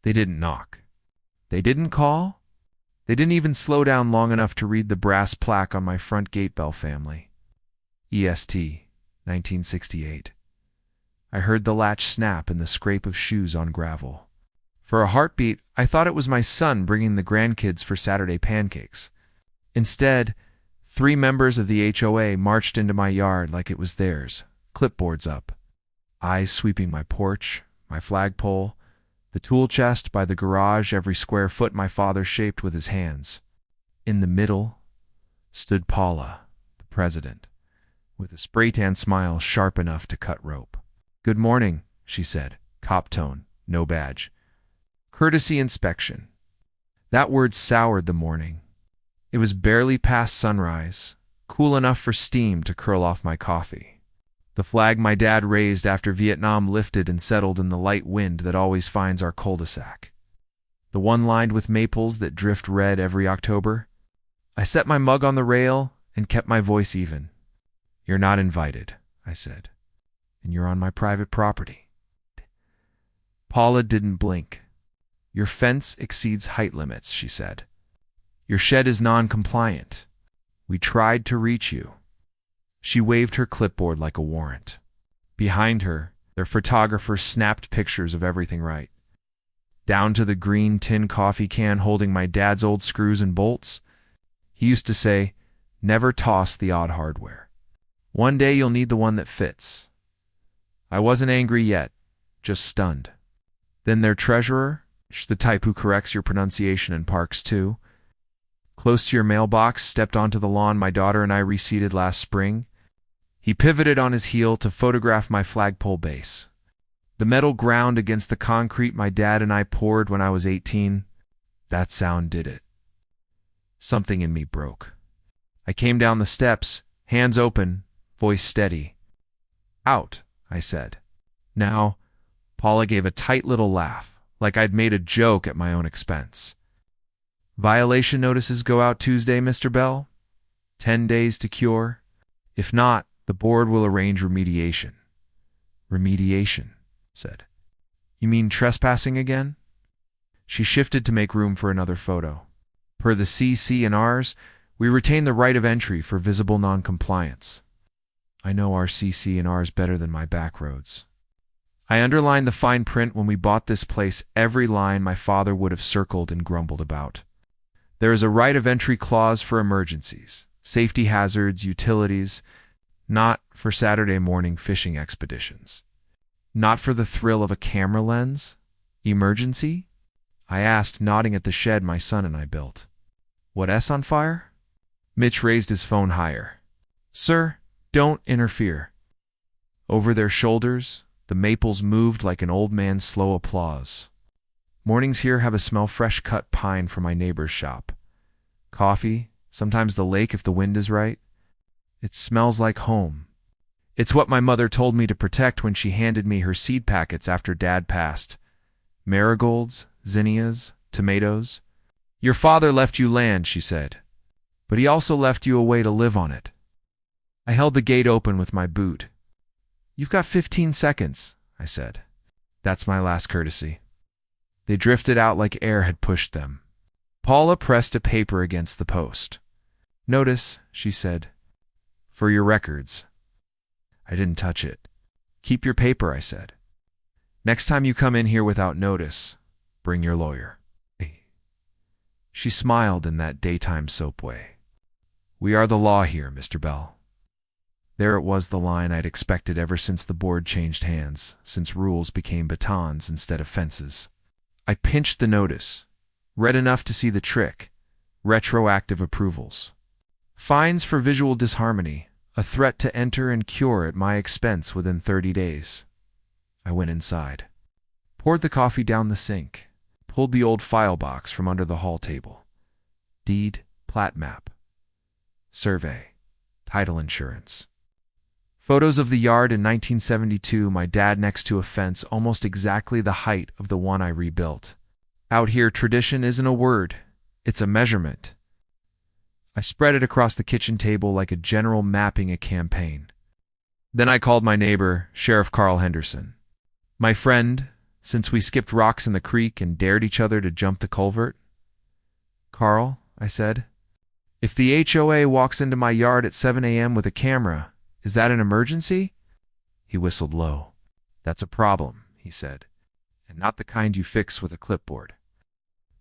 They didn't knock. They didn't call. They didn't even slow down long enough to read the brass plaque on my front gate bell family. EST, 1968. I heard the latch snap and the scrape of shoes on gravel. For a heartbeat, I thought it was my son bringing the grandkids for Saturday pancakes. Instead, 3 members of the HOA marched into my yard like it was theirs, clipboards up, eyes sweeping my porch, my flagpole, the tool chest by the garage, every square foot my father shaped with his hands. In the middle stood Paula, the president, with a spray-tan smile sharp enough to cut rope. "Good morning," she said, cop tone, no badge. Courtesy inspection. That word soured the morning. It was barely past sunrise, cool enough for steam to curl off my coffee. The flag my dad raised after Vietnam lifted and settled in the light wind that always finds our cul-de-sac. The one lined with maples that drift red every October. I set my mug on the rail and kept my voice even. "You're not invited," I said, "and you're on my private property." Paula didn't blink. "Your fence exceeds height limits," she said. "Your shed is non-compliant. We tried to reach you." She waved her clipboard like a warrant. Behind her, their photographers snapped pictures of everything right. Down to the green tin coffee can holding my dad's old screws and bolts. He used to say, "Never toss the odd hardware. One day you'll need the one that fits." I wasn't angry yet, just stunned. Then their treasurer, the type who corrects your pronunciation and parks too, close to your mailbox, stepped onto the lawn my daughter and I reseeded last spring. He pivoted on his heel to photograph my flagpole base. The metal ground against the concrete my dad and I poured when I was 18. That sound did it. Something in me broke. I came down the steps, hands open, voice steady. "Out," I said. "Now," Paula gave a tight little laugh, like I'd made a joke at my own expense. "Violation notices go out Tuesday, Mr. Bell. 10 days to cure. If not, the board will arrange remediation." "Remediation," said. "You mean trespassing again?" She shifted to make room for another photo. Per the CC&Rs, we retain the right of entry for visible non-compliance. I know our CC&Rs better than my back roads. I underlined the fine print when we bought this place, every line my father would have circled and grumbled about. There is a right of entry clause for emergencies, safety hazards, utilities, not for Saturday morning fishing expeditions. Not for the thrill of a camera lens? Emergency? I asked, nodding at the shed my son and I built. "What S on fire?" Mitch raised his phone higher. "Sir, don't interfere." Over their shoulders, the maples moved like an old man's slow applause. Mornings here have a smell fresh-cut pine from my neighbor's shop. Coffee, sometimes the lake if the wind is right. It smells like home. It's what my mother told me to protect when she handed me her seed packets after Dad passed. Marigolds, zinnias, tomatoes. "Your father left you land," she said, "but he also left you a way to live on it." I held the gate open with my boot. "You've got 15 seconds, I said. "That's my last courtesy." They drifted out like air had pushed them. Paula pressed a paper against the post. "Notice," she said, "for your records." I didn't touch it. "Keep your paper," I said. "Next time you come in here without notice, bring your lawyer." She smiled in that daytime soap way. "We are the law here, Mr. Bell." There it was, the line I'd expected ever since the board changed hands, since rules became batons instead of fences. I pinched the notice, read enough to see the trick. Retroactive approvals. Fines for visual disharmony, a threat to enter and cure at my expense within 30 days. I went inside, poured the coffee down the sink, pulled the old file box from under the hall table. Deed, plat map, survey, title insurance. Photos of the yard in 1972, my dad next to a fence almost exactly the height of the one I rebuilt. Out here, tradition isn't a word, it's a measurement. I spread it across the kitchen table like a general mapping a campaign. Then I called my neighbor, Sheriff Carl Henderson. "My friend," since we skipped rocks in the creek and dared each other to jump the culvert? Carl, I said, if the HOA walks into my yard at 7 a.m. with a camera, is that an emergency? He whistled low. That's a problem, he said, and not the kind you fix with a clipboard.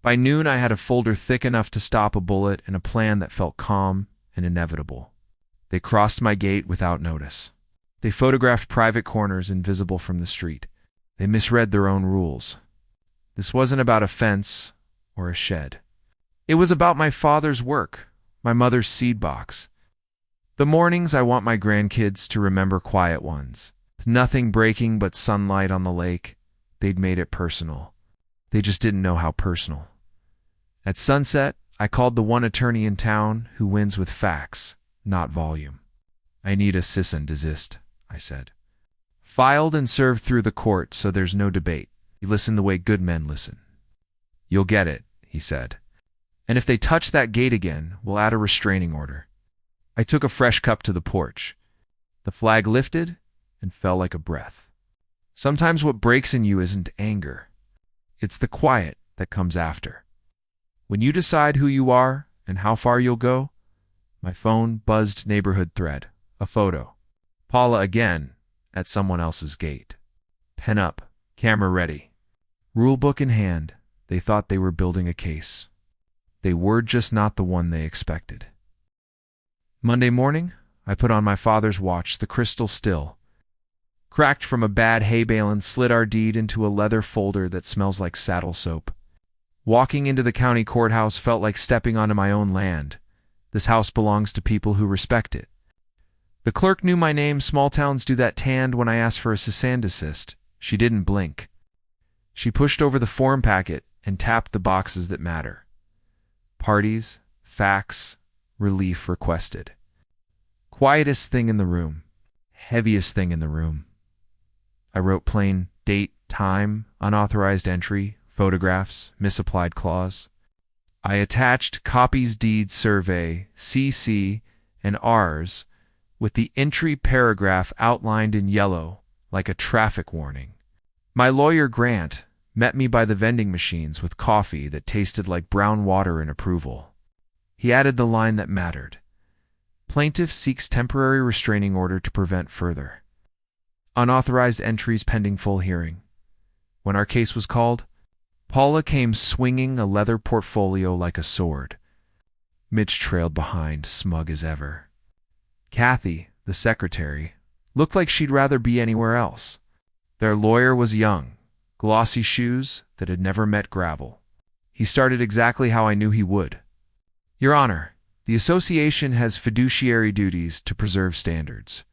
By noon, I had a folder thick enough to stop a bullet and a plan that felt calm and inevitable. They crossed my gate without notice. They photographed private corners invisible from the street. They misread their own rules. This wasn't about a fence or a shed. It was about my father's work, my mother's seed box. The mornings I want my grandkids to remember quiet ones. Nothing breaking but sunlight on the lake. They'd made it personal. They just didn't know how personal. At sunset, I called the one attorney in town who wins with facts, not volume. I need a cease-and-desist, I said. Filed and served through the court so there's no debate. You listen the way good men listen. You'll get it, he said. And if they touch that gate again, we'll add a restraining order. I took a fresh cup to the porch. The flag lifted and fell like a breath. Sometimes what breaks in you isn't anger. It's the quiet that comes after. When you decide who you are and how far you'll go, my phone buzzed neighborhood thread, a photo. Paula again at someone else's gate. Pen up, camera ready. Rule book in hand, they thought they were building a case. They were just not the one they expected. Monday morning, I put on my father's watch, the crystal still. Cracked from a bad hay bale and slid our deed into a leather folder that smells like saddle soap. Walking into the county courthouse felt like stepping onto my own land. This house belongs to people who respect it. The clerk knew my name. Small towns do that tanned when I asked for a cease-and-desist. She didn't blink. She pushed over the form packet and tapped the boxes that matter. Parties, facts, relief requested. Quietest thing in the room. Heaviest thing in the room. I wrote plain date, time, unauthorized entry, photographs, misapplied clause. I attached copies, deed, survey, CC, and Rs with the entry paragraph outlined in yellow like a traffic warning. My lawyer, Grant, met me by the vending machines with coffee that tasted like brown water in approval. He added the line that mattered. Plaintiff seeks temporary restraining order to prevent further unauthorized entries pending full hearing. When our case was called, Paula came swinging a leather portfolio like a sword. Mitch trailed behind, smug as ever. Kathy, the secretary, looked like she'd rather be anywhere else. Their lawyer was young, glossy shoes that had never met gravel. He started exactly how I knew he would. Your Honor, the association has fiduciary duties to preserve standards.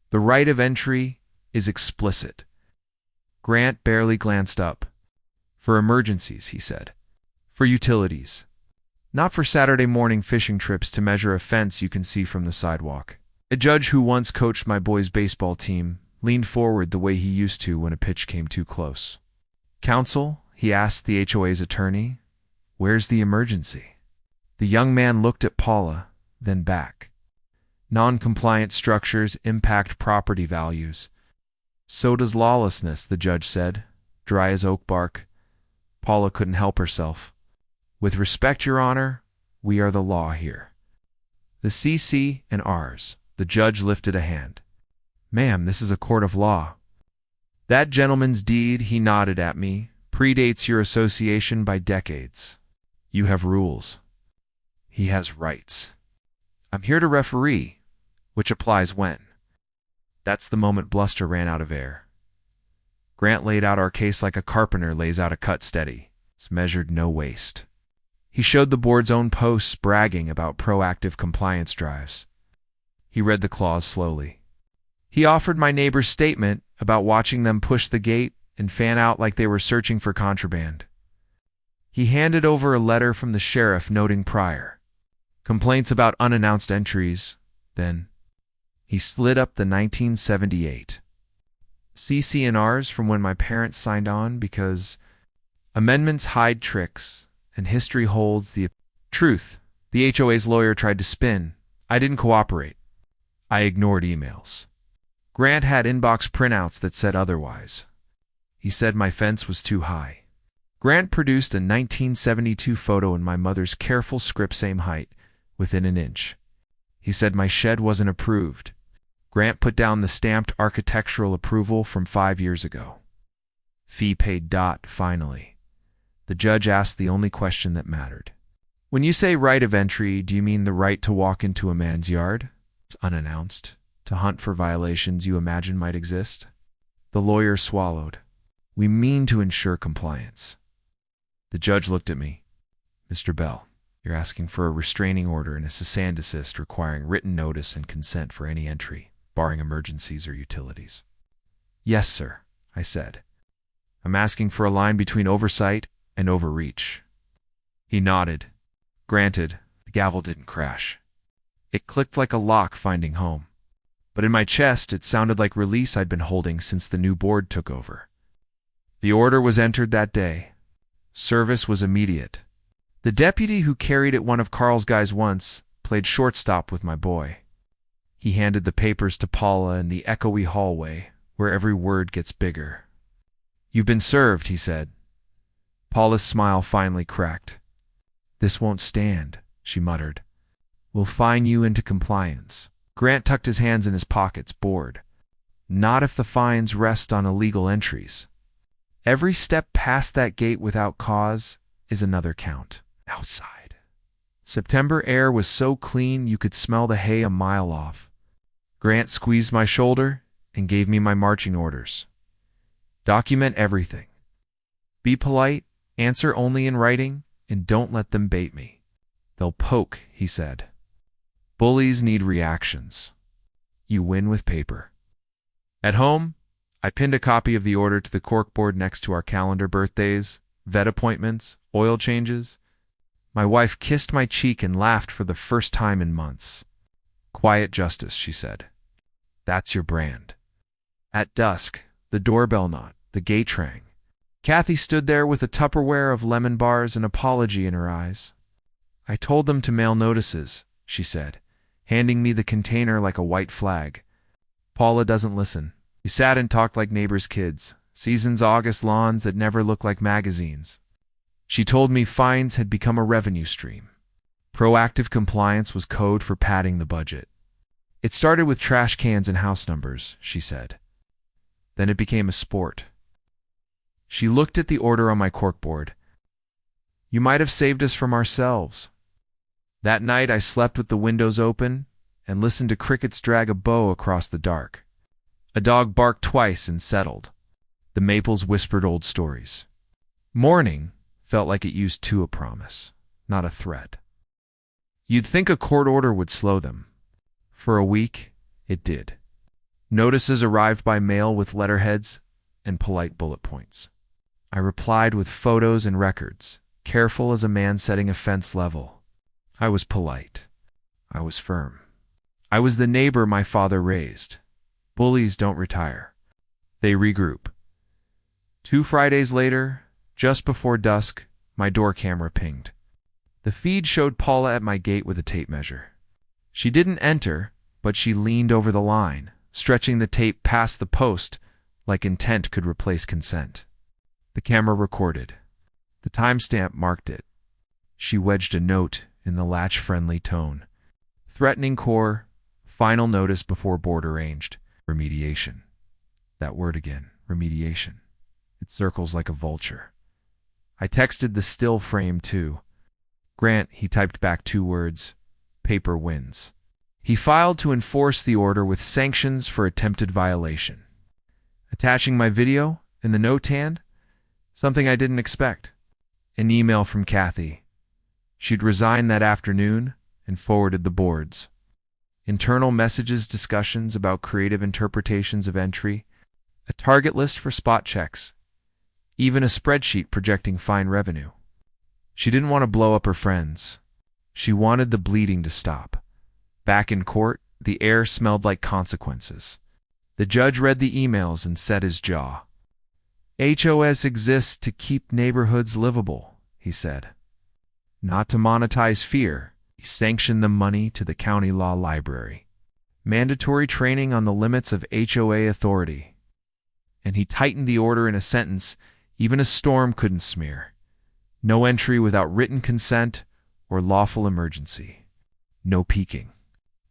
The right of entry is explicit. Grant barely glanced up. For emergencies, he said. For utilities. Not for Saturday morning fishing trips to measure a fence you can see from the sidewalk. A judge who once coached my boys' baseball team leaned forward the way he used to when a pitch came too close. Counsel, he asked the HOA's attorney, where's the emergency? The young man looked at Paula, then back. Non-compliant structures impact property values. So does lawlessness, the judge said, dry as oak bark. Paula couldn't help herself. With respect, Your Honor, we are the law here. The CC and Rs. The judge lifted a hand. Ma'am, this is a court of law. That gentleman's deed, he nodded at me, predates your association by decades. You have rules. He has rights. I'm here to referee, which applies when. That's the moment bluster ran out of air. Grant laid out our case like a carpenter lays out a cut steady. It's measured no waste. He showed the board's own posts bragging about proactive compliance drives. He read the clause slowly. He offered my neighbor's statement about watching them push the gate and fan out like they were searching for contraband. He handed over a letter from the sheriff noting prior complaints about unannounced entries. Then he slid up the 1978 CC&Rs from when my parents signed on because amendments hide tricks and history holds the truth. The HOA's lawyer tried to spin. I didn't cooperate. I ignored emails. Grant had inbox printouts that said otherwise. He said my fence was too high. Grant produced a 1972 photo in my mother's careful script, same height, within an inch. He said my shed wasn't approved. Grant put down the stamped architectural approval from 5 years ago. Fee paid. Finally, the judge asked the only question that mattered. When you say right of entry, do you mean the right to walk into a man's yard? It's unannounced, to hunt for violations you imagine might exist? The lawyer swallowed. We mean to ensure compliance. The judge looked at me. Mr. Bell, you're asking for a restraining order and a cease-and-desist requiring written notice and consent for any entry, barring emergencies or utilities. Yes, sir, I said. I'm asking for a line between oversight and overreach. He nodded. Granted, the gavel didn't crash. It clicked like a lock finding home. But in my chest, it sounded like release I'd been holding since the new board took over. The order was entered that day. Service was immediate. The deputy who carried it, one of Carl's guys once, played shortstop with my boy. He handed the papers to Paula in the echoey hallway, where every word gets bigger. You've been served, he said. Paula's smile finally cracked. This won't stand, she muttered. We'll fine you into compliance. Grant tucked his hands in his pockets, bored. Not if the fines rest on illegal entries. Every step past that gate without cause is another count. Outside. September air was so clean you could smell the hay a mile off. Grant squeezed my shoulder and gave me my marching orders. Document everything. Be polite, answer only in writing, and don't let them bait me. They'll poke, he said. Bullies need reactions. You win with paper. At home, I pinned a copy of the order to the corkboard next to our calendar: birthdays, vet appointments, oil changes. My wife kissed my cheek and laughed for the first time in months. Quiet justice, she said. That's your brand. At dusk, the doorbell knocked, the gate rang. Kathy stood there with a Tupperware of lemon bars and apology in her eyes. I told them to mail notices, she said, handing me the container like a white flag. Paula doesn't listen. We sat and talked like neighbors' kids, seasons August lawns that never look like magazines. She told me fines had become a revenue stream. Proactive compliance was code for padding the budget. It started with trash cans and house numbers, she said. Then it became a sport. She looked at the order on my corkboard. You might have saved us from ourselves. That night I slept with the windows open and listened to crickets drag a bow across the dark. A dog barked twice and settled. The maples whispered old stories. Morning felt like it used to a promise, not a threat. You'd think a court order would slow them. For a week, it did. Notices arrived by mail with letterheads and polite bullet points. I replied with photos and records, careful as a man setting a fence level. I was polite. I was firm. I was the neighbor my father raised. Bullies don't retire. They regroup. 2 Fridays later, just before dusk, my door camera pinged. The feed showed Paula at my gate with a tape measure. She didn't enter, but she leaned over the line, stretching the tape past the post like intent could replace consent. The camera recorded. The timestamp marked it. She wedged a note in the latch-friendly tone. Threatening core, final notice before board arranged. Remediation. That word again, remediation. It circles like a vulture. I texted the still frame too. Grant, he typed back 2 words. Paper wins. He filed to enforce the order with sanctions for attempted violation. Attaching my video in the note hand, something I didn't expect. An email from Kathy. She'd resigned that afternoon and forwarded the boards. Internal messages, discussions about creative interpretations of entry, a target list for spot checks, even a spreadsheet projecting fine revenue. She didn't want to blow up her friends. She wanted the bleeding to stop. Back in court, the air smelled like consequences. The judge read the emails and set his jaw. HOAs exist to keep neighborhoods livable, he said. Not to monetize fear. He sanctioned the money to the county law library. Mandatory training on the limits of HOA authority. and he tightened the order in a sentence even a storm couldn't smear. No entry without written consent or lawful emergency. No peeking.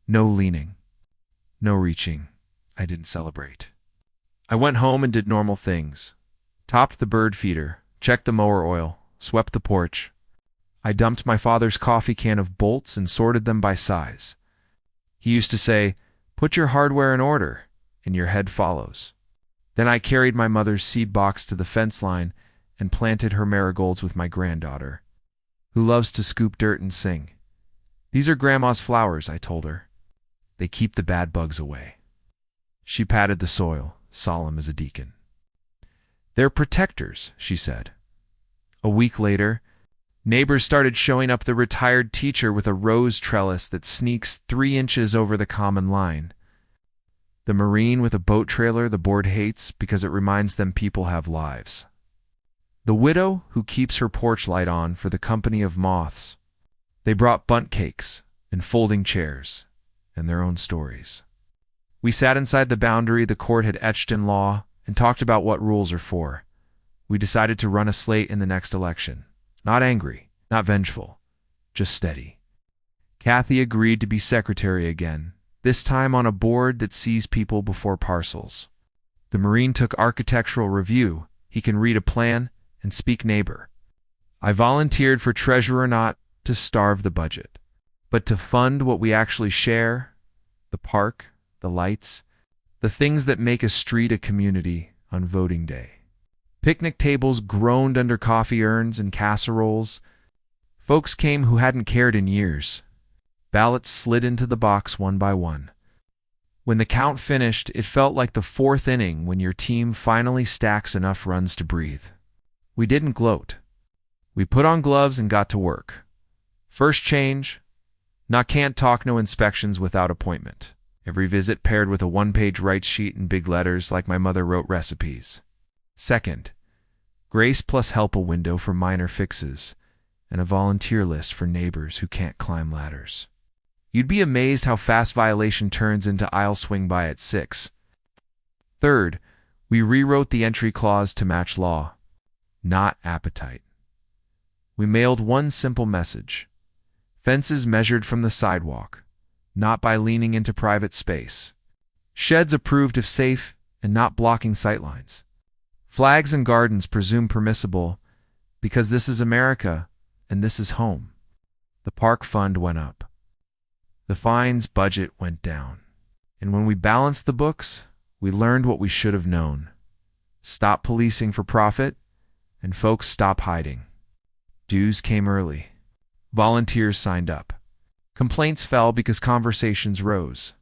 No leaning. No reaching. I didn't celebrate. I went home and did normal things. Topped the bird feeder, checked the mower oil, swept the porch. I dumped my father's coffee can of bolts and sorted them by size. He used to say, "Put your hardware in order, and your head follows." Then I carried my mother's seed box to the fence line and planted her marigolds with my granddaughter, who loves to scoop dirt and sing. "These are Grandma's flowers," I told her. "They keep the bad bugs away." She patted the soil, solemn as a deacon. "They're protectors," she said. A week later, neighbors started showing up the retired teacher with a rose trellis that sneaks 3 inches over the common line. The Marine with a boat trailer the board hates because it reminds them people have lives. The widow who keeps her porch light on for the company of moths. They brought bundt cakes and folding chairs and their own stories. We sat inside the boundary the court had etched in law and talked about what rules are for. We decided to run a slate in the next election. Not angry, not vengeful, just steady. Kathy agreed to be secretary again, this time on a board that sees people before parcels. The Marine took architectural review. He can read a plan and speak neighbor. I volunteered for treasurer, not to starve the budget, but to fund what we actually share, the park, the lights, the things that make a street a community on voting day. Picnic tables groaned under coffee urns and casseroles. Folks came who hadn't cared in years. Ballots slid into the box one by one. When the count finished, it felt like the 4th inning when your team finally stacks enough runs to breathe. We didn't gloat. We put on gloves and got to work. First change, can't talk, no inspections without appointment. Every visit paired with a 1-page write sheet in big letters like my mother wrote recipes. Second, grace plus help, a window for minor fixes, and a volunteer list for neighbors who can't climb ladders. You'd be amazed how fast violation turns into "I'll swing by at 6. Third, we rewrote the entry clause to match law, not appetite. We mailed one simple message: fences measured from the sidewalk, not by leaning into private space. Sheds approved if safe and not blocking sightlines. Flags and gardens presumed permissible because this is America and this is home. The park fund went up. The fines budget went down. And when we balanced the books, we learned what we should have known. Stop policing for profit, and folks stop hiding. Dues came early. Volunteers signed up. Complaints fell because conversations rose.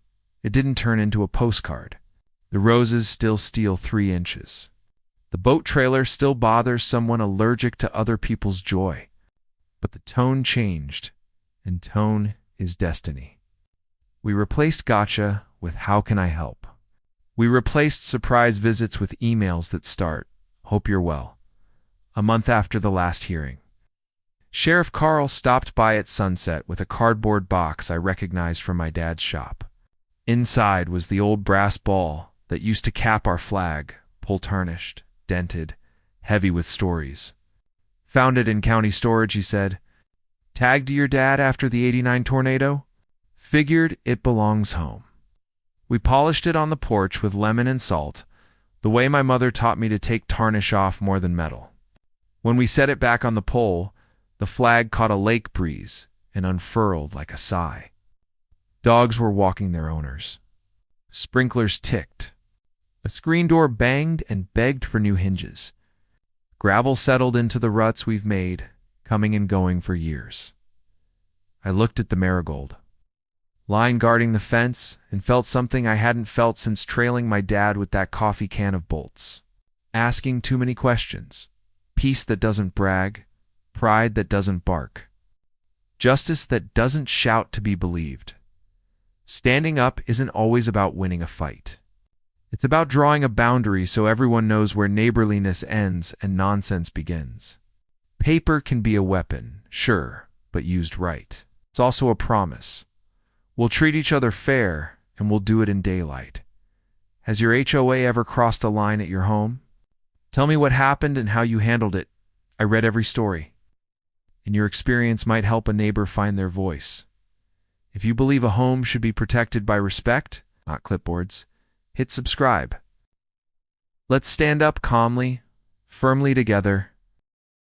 It didn't turn into a postcard. The roses still steal 3 inches. The boat trailer still bothers someone allergic to other people's joy. But the tone changed, and tone is destiny. We replaced gotcha with "how can I help?" We replaced surprise visits with emails that start, "Hope you're well," a month after the last hearing. Sheriff Carl stopped by at sunset with a cardboard box I recognized from my dad's shop. Inside was the old brass ball that used to cap our flag, pull-tarnished, dented, heavy with stories. "Found it in county storage," he said. "Tagged to your dad after the '89 tornado? Figured it belongs home." We polished it on the porch with lemon and salt, the way my mother taught me to take tarnish off more than metal. When we set it back on the pole, the flag caught a lake breeze and unfurled like a sigh. Dogs were walking their owners. Sprinklers ticked. A screen door banged and begged for new hinges. Gravel settled into the ruts we've made, coming and going for years. I looked at the marigold, lying guarding the fence, and felt something I hadn't felt since trailing my dad with that coffee can of bolts. Asking too many questions. Peace that doesn't brag. Pride that doesn't bark. Justice that doesn't shout to be believed. Standing up isn't always about winning a fight. It's about drawing a boundary so everyone knows where neighborliness ends and nonsense begins. Paper can be a weapon, sure, but used right. It's also a promise. We'll treat each other fair, and we'll do it in daylight. Has your HOA ever crossed a line at your home? Tell me what happened and how you handled it. I read every story, and your experience might help a neighbor find their voice. If you believe a home should be protected by respect, not clipboards, hit subscribe. Let's stand up calmly, firmly together,